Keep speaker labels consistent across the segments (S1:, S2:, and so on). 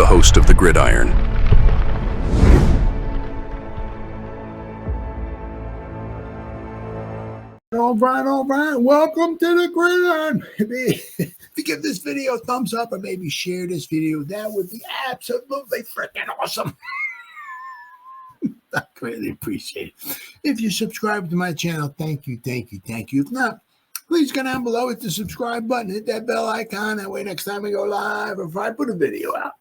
S1: host of the Gridiron.
S2: All right. Welcome to the Gridiron. If you give this video a thumbs up or maybe share this video, that would be absolutely freaking awesome. I greatly appreciate it. If you subscribe to my channel, thank you. If not, please go down below, hit the subscribe button, hit that bell icon. That way next time we go live or if I put a video out,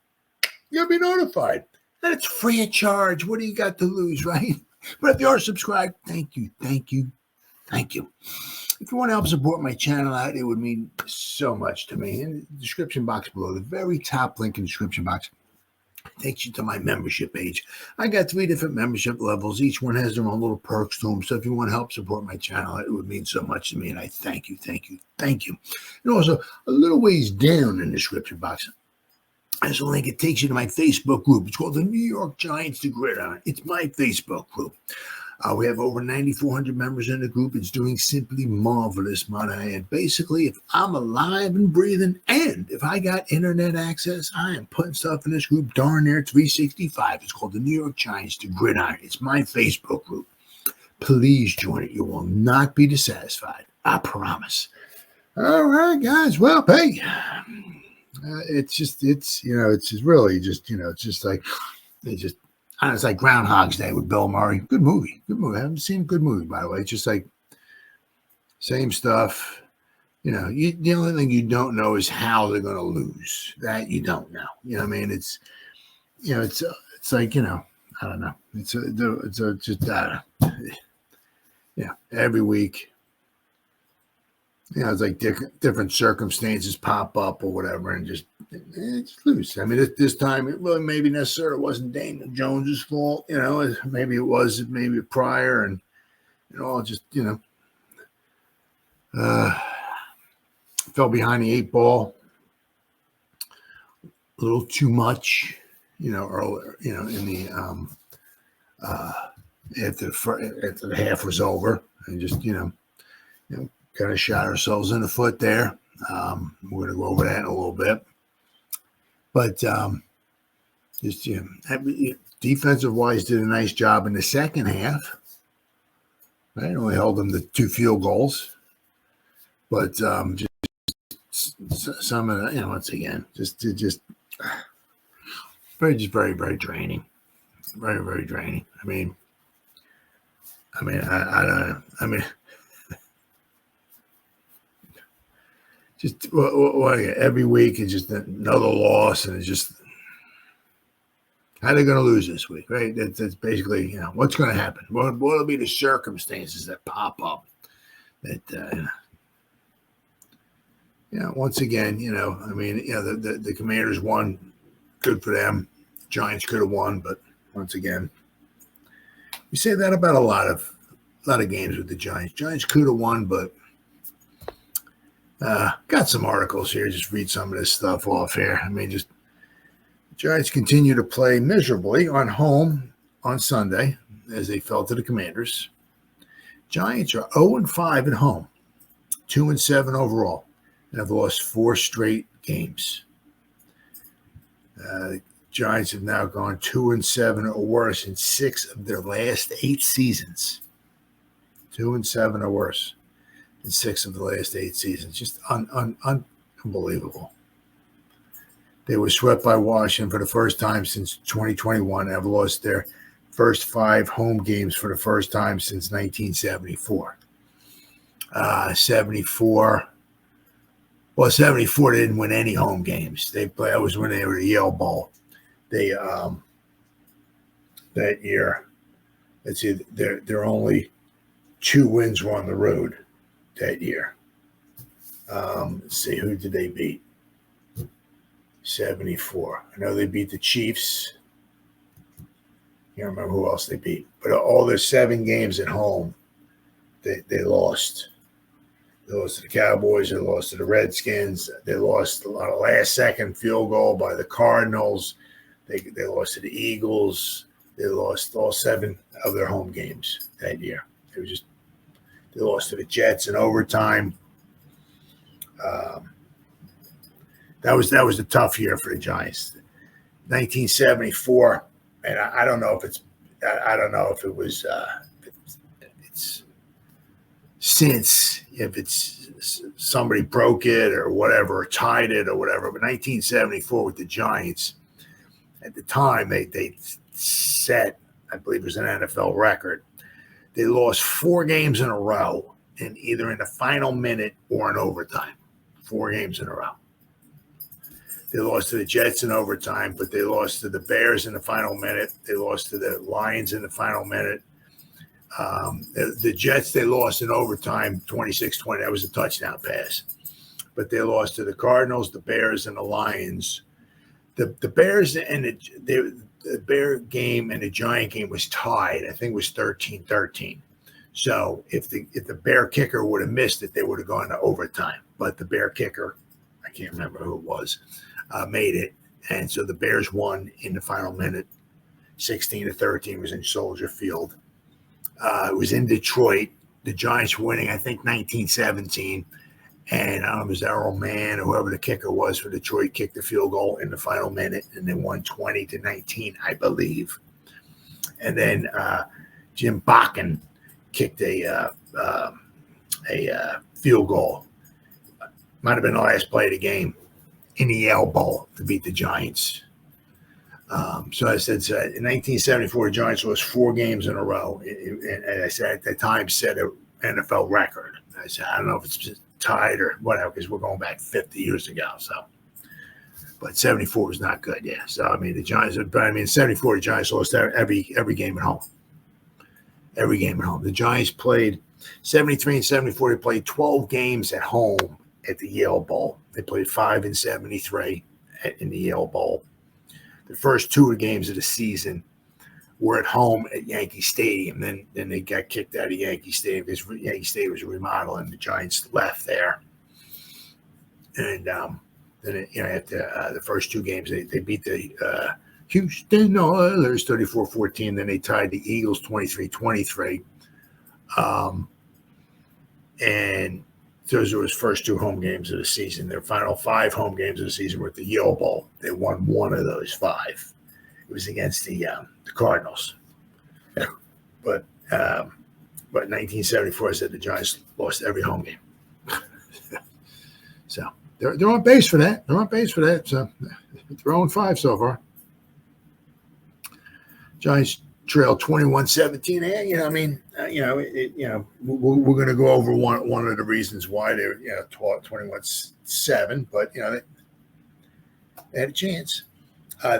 S2: you'll be notified. And it's free of charge. What do you got to lose, right? But if you are subscribed, thank you. If you want to help support my channel out, it would mean so much to me. In the description box below, the very top link in the description box takes you to my membership page. I got 3 different membership levels. Each one has their own little perks to them. So if you want to help support my channel, it would mean so much to me. And I thank you. And also, a little ways down in the description box, there's a link. It takes you to my Facebook group. It's called the New York Giants, the Gridiron. It's my Facebook group. We have over 9,400 members in the group. It's doing simply marvelous, might I add. Basically, if I'm alive and breathing and if I got internet access, I am putting stuff in this group darn near 365. It's called the New York Giants, the Gridiron. It's my Facebook group. Please join it. You will not be dissatisfied. I promise. All right, guys. Well, hey, it's like Groundhog's Day with Bill Murray. Good movie. I haven't seen a good movie, by the way. It's just like same stuff. The only thing you don't know is how they're going to lose. That you don't know. You know what I mean? It's like, I don't know. Every week, it's like different circumstances pop up or whatever, and just lose. I mean, this time it really maybe necessarily wasn't Daniel Jones's fault. Maybe it was, maybe prior, and just fell behind the 8 ball a little too much. Earlier, in the after the half was over, and just kind of shot ourselves in the foot there. We're going to go over that in a little bit. But defensive-wise, did a nice job in the second half. Right? Only held them to 2 field goals. But just some of the, once again, just very, very draining. Very, very draining. I mean, just every week it's just another loss, and it's just how they're going to lose this week, right? That's basically what's going to happen. What will be the circumstances that pop up that once again the Commanders won, good for them. The Giants could have won, but once again we say that about a lot of games with the Giants. Giants could have won, but. Got some articles here. Just read some of this stuff off here. Just Giants continue to play miserably on home on Sunday as they fell to the Commanders. Giants are 0-5 at home, 2-7 overall, and have lost 4 straight games. Giants have now gone 2-7 or worse in 6 of their last 8 seasons. 2-7 or worse. In 6 of the last 8 seasons. Just unbelievable. They were swept by Washington for the first time since 2021 and have lost their first 5 home games for the first time since 1974. 74 they didn't win any home games. That was when they were at the Yale Bowl. They that year, let's see, their only 2 wins were on the road. That year. Let's see, who did they beat? 74. I know they beat the Chiefs. Can't remember who else they beat. But all their 7 games at home, they lost. They lost to the Cowboys. They lost to the Redskins. They lost a lot of last-second field goal by the Cardinals. They lost to the Eagles. They lost all 7 of their home games that year. They lost to the Jets in overtime. That was a tough year for the Giants. 1974, and I don't know if it's, I don't know if it was, it's since, if it's somebody broke it or whatever, or tied it or whatever, but 1974 with the Giants, at the time, they set, I believe it was an NFL record. They lost 4 games in a row, and either in the final minute or in overtime. 4 games in a row. They lost to the Jets in overtime, but they lost to the Bears in the final minute. They lost to the Lions in the final minute. The Jets, they lost in overtime 26-20. That was a touchdown pass. But they lost to the Cardinals, the Bears, and the Lions. The Bears and the Bear game and the Giant game was tied. I think it was 13-13. So if the Bear kicker would have missed it, they would have gone to overtime. But the Bear kicker, I can't remember who it was, made it. And so the Bears won in the final minute. 16-13 was in Soldier Field. It was in Detroit. The Giants were winning, I think, 19-17. And I don't know if it was Errol Mann or whoever the kicker was for Detroit kicked the field goal in the final minute, and they won 20-19, I believe. And then Jim Bakken kicked a field goal. Might have been the last play of the game in the Yale Bowl to beat the Giants. So I said, so in 1974, the Giants lost 4 games in a row. And I said at the time set an NFL record. I said, I don't know if it's just tied or whatever, because we're going back 50 years ago. So, but 74 was not good. Yeah. So, I mean, the Giants, but I mean, 74, the Giants lost every game at home. Every game at home. The Giants played 73 and 74. They played 12 games at home at the Yale Bowl. They played 5 and 73 in the Yale Bowl. The first 2 games of the season were at home at Yankee Stadium. Then they got kicked out of Yankee Stadium because Yankee Stadium was remodeling. The Giants left there. And then, after the first 2 games, they beat the Houston Oilers 34-14. Then they tied the Eagles 23-23. And those were his first 2 home games of the season. Their final 5 home games of the season were at the Yale Bowl. They won 1 of those 5. It was against the Cardinals. But 1974, I said the Giants lost every home game. So they're on base for that. They're on base for that. So they're 0-5 so far. Giants trail 21-17. And we're going to go over one of the reasons why they're 21-7. But they had a chance.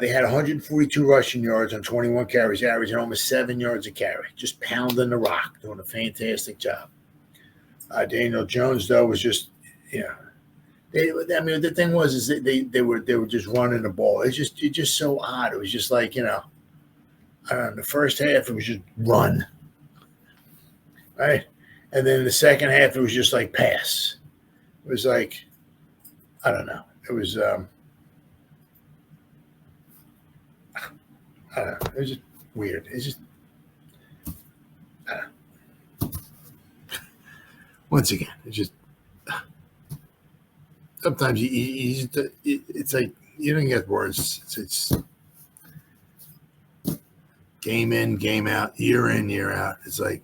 S2: They had 142 rushing yards on 21 carries, averaging almost 7 yards a carry, just pounding the rock, doing a fantastic job. Daniel Jones, though, was just, the thing was is they were just running the ball. It's just so odd. It was just like, the first half it was just run, right, and then in the second half it was just like pass. It was like, I don't know. It was. I don't know. It was just weird. It's just, I don't know. Once again, it's just, sometimes it's like you don't get words. It's game in, game out, year in, year out. It's like,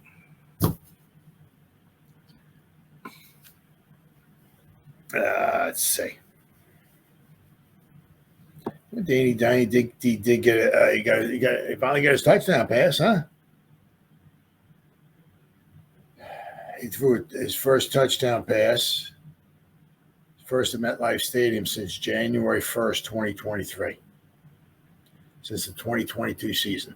S2: let's see. Danny did get he finally got his touchdown pass, huh? He threw his first touchdown pass, first at MetLife Stadium since January 1st, 2023, since the 2022 season.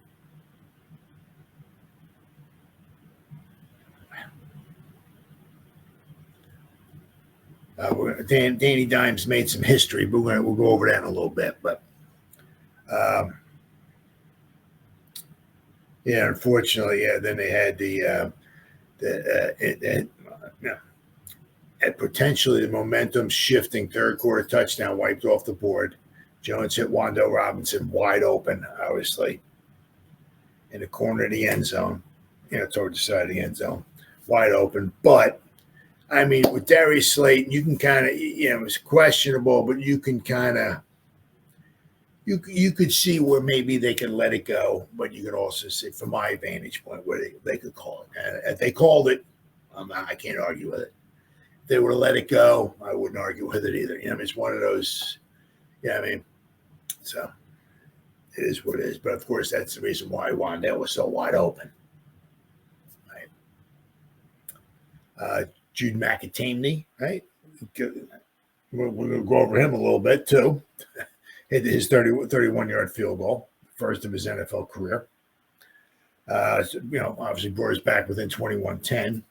S2: Danny Dimes made some history, but we'll go over that in a little bit. But unfortunately, then they had potentially the momentum shifting third quarter touchdown wiped off the board. Jones hit Wando Robinson wide open, obviously, in the corner of the end zone, toward the side of the end zone, wide open. But I mean, with Darius Slayton, you can kind of, it was questionable, but you can kind of you could see where maybe they could let it go, but you could also see, from my vantage point, where they could call it. And if they called it, I can't argue with it. If they were to let it go, I wouldn't argue with it either. You know, it's one of those. Yeah, I mean, so it is what it is. But of course, that's the reason why Wandale was so wide open. Right? Jude McAtamney, right? We're going to go over him a little bit too. Hit his 31-yard field goal, first of his NFL career. Obviously brought us back within 21-10.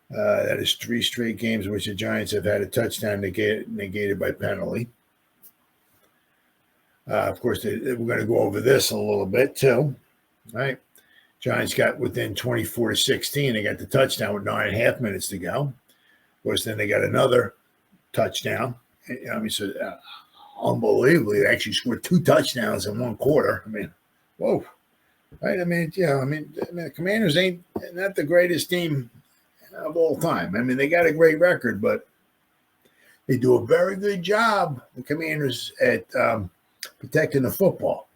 S2: That is 3 straight games in which the Giants have had a touchdown negated by penalty. Of course, we're going to go over this a little bit too, right? Giants got within 24-16. They got the touchdown with 9.5 minutes to go. Of course, then they got another touchdown. I mean, so unbelievably, they actually scored 2 touchdowns in 1 quarter. I mean, whoa, right? I mean, the Commanders ain't not the greatest team of all time. I mean, they got a great record, but they do a very good job, the Commanders, at protecting the football.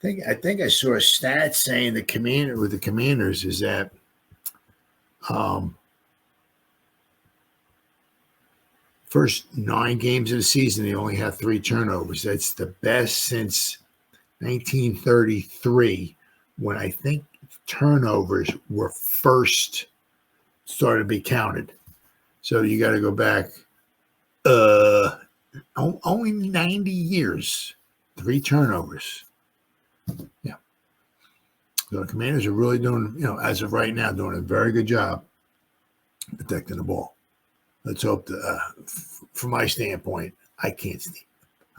S2: I think I saw a stat saying the Commanders is that first 9 games of the season, they only have 3 turnovers. That's the best since 1933, when I think turnovers were first started to be counted. So you got to go back only 90 years, 3 turnovers. Yeah. So the Commanders are really doing, as of right now, doing a very good job protecting the ball. Let's hope from my standpoint, I can't stand.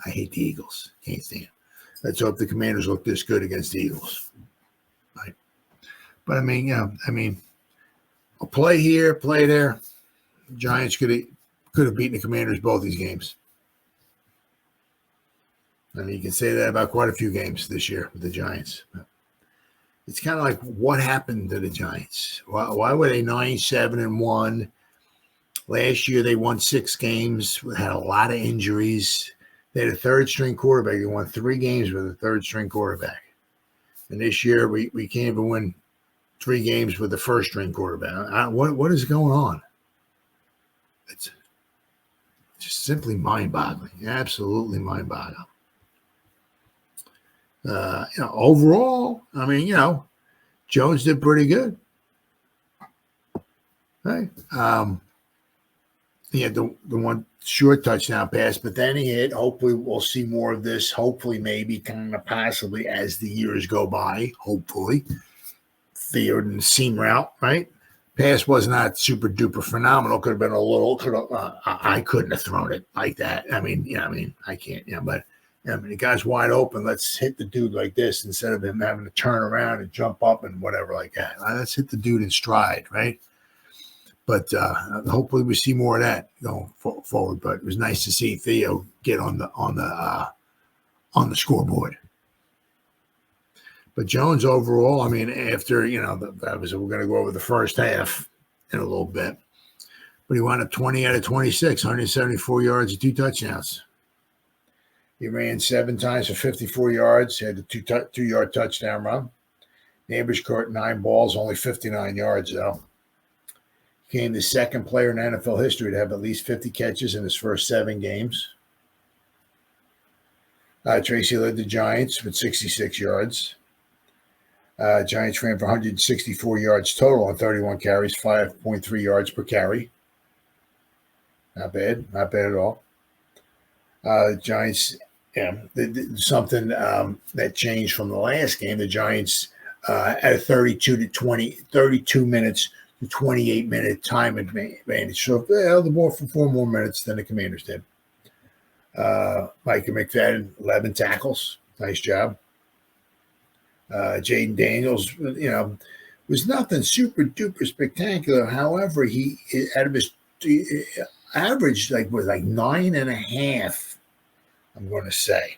S2: I hate the Eagles. Can't stand. Let's hope the Commanders look this good against the Eagles. Right. But I mean, a play here, play there. Giants could have beaten the Commanders both these games. I mean, you can say that about quite a few games this year with the Giants. It's kind of like, what happened to the Giants? Why were they 9-7-1? Last year, they won 6 games, had a lot of injuries. They had a third-string quarterback. They won 3 games with a third-string quarterback. And this year, we can't even win 3 games with the first-string quarterback. What is going on? It's just simply mind-boggling. Absolutely mind-boggling. Overall, I mean, Jones did pretty good. Right? He had the one short touchdown pass, but then he hit. Hopefully, we'll see more of this. Hopefully, maybe kind of possibly as the years go by. Hopefully, Theo and the seam route, right? Pass was not super duper phenomenal. Could have been a little. I couldn't have thrown it like that. I mean, I can't. But the guy's wide open. Let's hit the dude like this instead of him having to turn around and jump up and whatever like that. Let's hit the dude in stride, right? But hopefully we see more of that going forward. But it was nice to see Theo get on the scoreboard. But Jones overall, I mean, after we're going to go over the first half in a little bit, but he wound up 20 out of 26, 174 yards and 2 touchdowns. He ran 7 times for 54 yards. He had a 2-yard touchdown run. Neighbors caught 9 balls, only 59 yards though. Became the second player in NFL history to have at least 50 catches in his first 7 games. Tracy led the Giants with 66 yards. Giants ran for 164 yards total on 31 carries, 5.3 yards per carry. Not bad at all. Giants, something that changed from the last game. The Giants at a 32 minutes to 28-minute time advantage. So they held the ball for 4 more minutes than the Commanders did. Micah McFadden, 11 tackles. Nice job. Jaden Daniels, was nothing super duper spectacular. However, he out of his average was 9.5. I'm going to say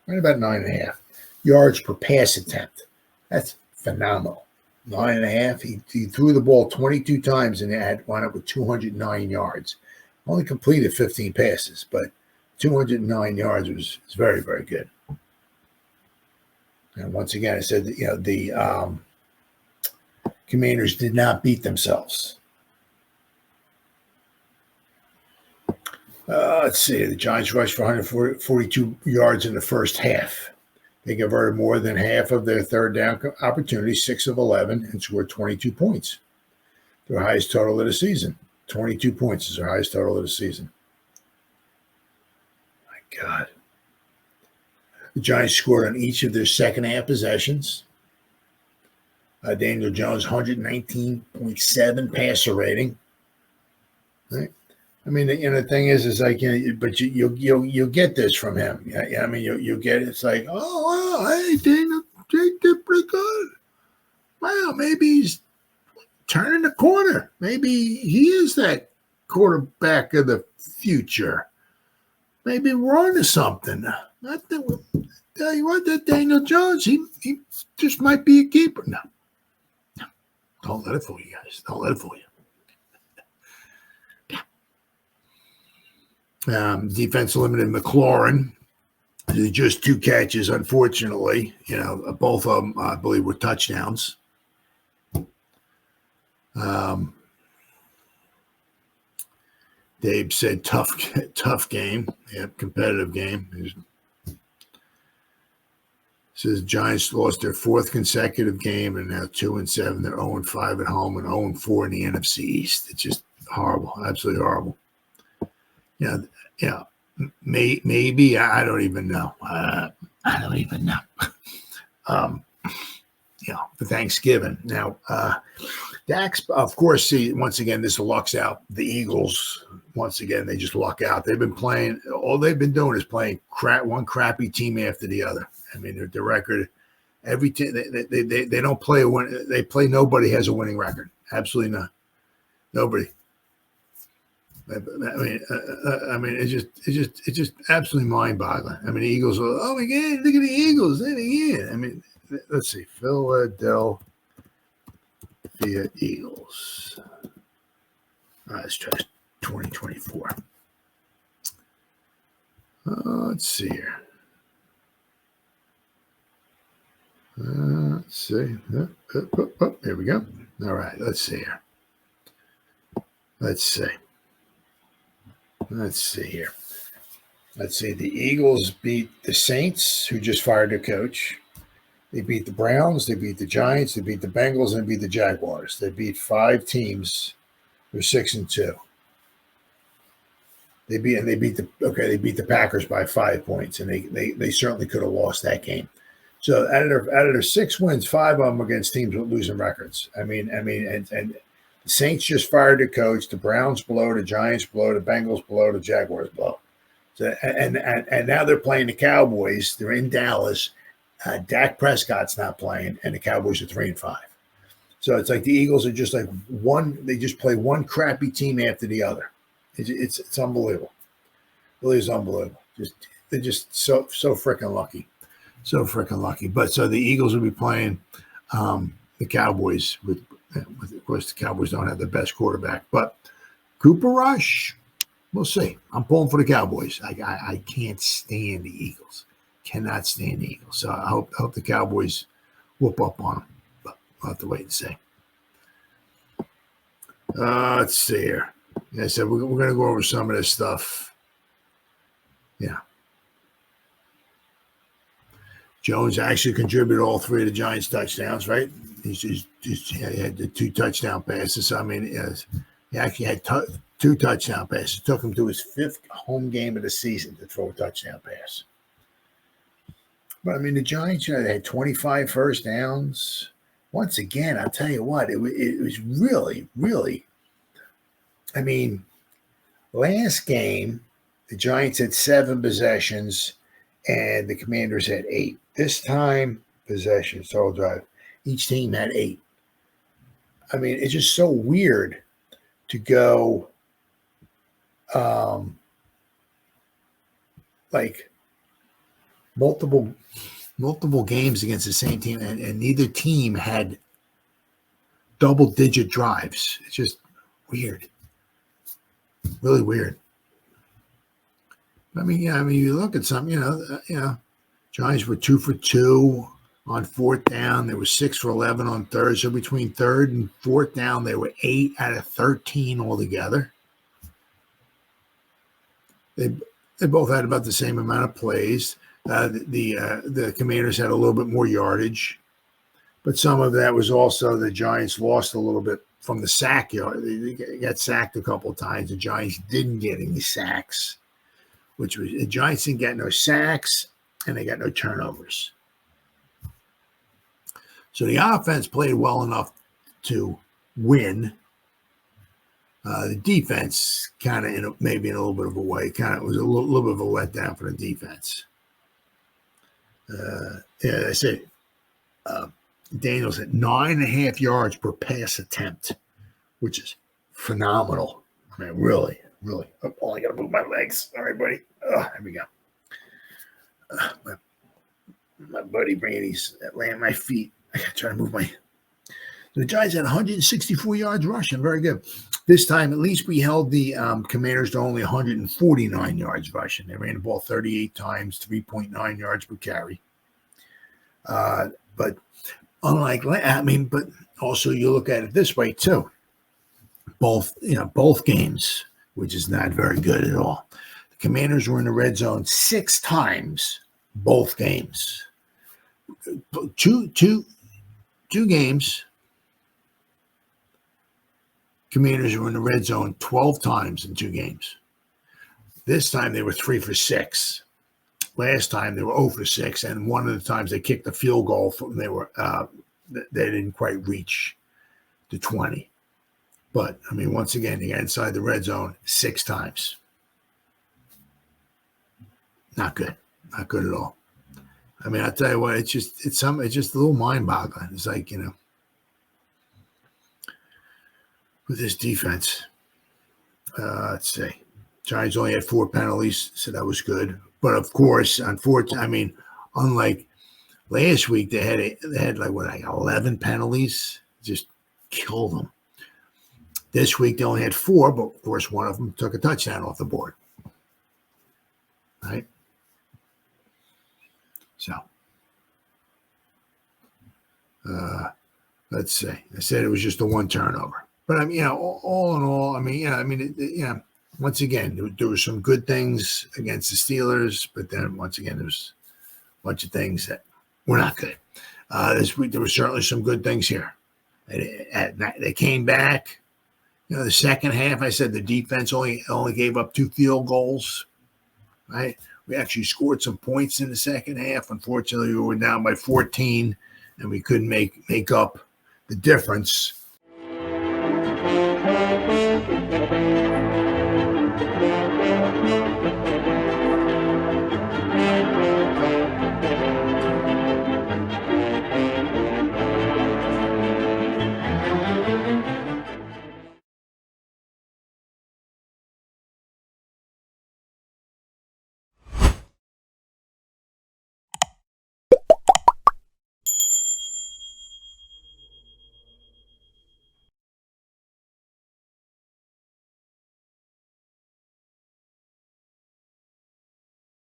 S2: right about 9.5 yards per pass attempt. That's phenomenal. 9.5. He threw the ball 22 times and wound up with 209 yards. Only completed 15 passes, but 209 yards was very, very good. And once again, I said that, the Commanders did not beat themselves. Let's see. The Giants rushed for 142 yards in the first half. They converted more than half of their third down opportunities, 6 of 11, and scored 22 points. Their highest total of the season. 22 points is their highest total of the season. My God. The Giants scored on each of their second half possessions. Daniel Jones, 119.7 passer rating. Right? I mean, the thing is like, but you'll get this from him. Yeah, I mean, you'll get it. It's like, oh, wow, hey, Daniel, Jake did pretty good. Wow, maybe he's turning the corner. Maybe he is that quarterback of the future. Maybe we're on to something. I think tell you what, that Daniel Jones, he just might be a keeper. No, don't let it fool you guys. Don't let it fool you. Defense limited McLaurin to just 2 catches, unfortunately. Both of them, I believe, were touchdowns. Dave said tough game. Yeah, competitive game. Says Giants lost their 4th consecutive game and now 2-7. They're 0-5 at home and 0-4 in the NFC East. It's just horrible, absolutely horrible. Maybe I don't even know. I don't even know. For Thanksgiving now. Dax, of course. See, once again, this lucks out the Eagles. Once again, they just luck out. They've been playing. All they've been doing is playing one crappy team after the other. I mean, their record. Every team they don't play a win. They play nobody has a winning record. Absolutely not. Nobody. I mean, it's just absolutely mind-boggling. I mean, the Eagles are, oh my God, look at the Eagles. I mean, let's see, Philadelphia Eagles. Let's try 2024. Let's see here. Let's see. Here we go. All right, let's see here. Let's see here. Let's see. The Eagles beat the Saints, who just fired their coach. They beat the Browns. They beat the Giants. They beat the Bengals and beat the Jaguars. They beat 5 teams. They're 6-2. They beat the Packers by 5 points, and they certainly could have lost that game. So out of their 6 wins, 5 of them against teams with losing records. I mean, and the Saints just fired their coach. The Browns blow, the Giants blow, the Bengals blow, the Jaguars blow. So and now they're playing the Cowboys. They're in Dallas. Dak Prescott's not playing, and the Cowboys are 3-5. So it's like the Eagles are just like one. They just play one crappy team after the other. It's unbelievable. It really is unbelievable. They're just so freaking lucky. So freaking lucky. But so the Eagles will be playing the Cowboys with, of course, the Cowboys don't have the best quarterback. But Cooper Rush, we'll see. I'm pulling for the Cowboys. I can't stand the Eagles. Cannot stand the Eagles. So I hope the Cowboys whoop up on them. But we'll have to wait and see. Let's see here. Like I said, we're going to go over some of this stuff. Yeah. Jones actually contributed all 3 of the Giants' touchdowns, right? He had the 2 touchdown passes. I mean, he actually had 2 touchdown passes. It took him to his 5th home game of the season to throw a touchdown pass. But, I mean, the Giants, they had 25 first downs. Once again, I'll tell you what, it was really, really, I mean, last game, the Giants had 7 possessions and the Commanders had 8. This time, possessions, total drive, each team had 8. I mean, it's just so weird to go like multiple games against the same team, and neither team had double-digit drives. It's just weird. Really weird. I mean, yeah, I mean, you look at some, Giants were 2 for 2 on fourth down. They were 6 for 11 on third. So between third and fourth down, they were 8 out of 13 altogether. They both had about the same amount of plays. The Commanders had a little bit more yardage, but some of that was also the Giants lost a little bit from the sack yard. They got sacked a couple of times. The Giants didn't get any sacks, which was the Giants didn't get no sacks and they got no turnovers. So the offense played well enough to win. The defense kind of maybe in a little bit of a way, kind of was a little bit of a letdown for the defense. I said Daniels at 9.5 yards per pass attempt, which is phenomenal. I mean, really, really. Oh, I got to move my legs. All right, buddy. Here we go. My buddy Brandy's laying my feet. I got to try to move my. The Giants had 164 yards rushing. Very good. This time, at least we held the Commanders to only 149 yards rushing. They ran the ball 38 times, 3.9 yards per carry. But unlike, but also you look at it this way too. Both games, which is not very good at all. The Commanders were in the red zone 6 times, both games. Two games. Commanders were in the red zone 12 times in 2 games. This time they were 3 for 6. Last time they were 0 for 6, and one of the times they kicked the field goal. They didn't quite reach the 20. But I mean, once again, they got inside the red zone 6 times. Not good. Not good at all. I mean, I'll tell you what, it's just a little mind-boggling. It's like, with this defense, let's see. Giants only had 4 penalties, so that was good. But of course, unfortunately, unlike last week, they had 11 penalties, just killed them. This week they only had 4, but of course one of them took a touchdown off the board. Right? So, let's see. I said it was just a 1 turnover. But all in all, once again, there were some good things against the Steelers, but then once again, there was a bunch of things that were not good. This week, there were certainly some good things here. They came back. The second half, I said the defense only gave up 2 field goals. Right? We actually scored some points in the second half. Unfortunately, we were down by 14, and we couldn't make up the difference.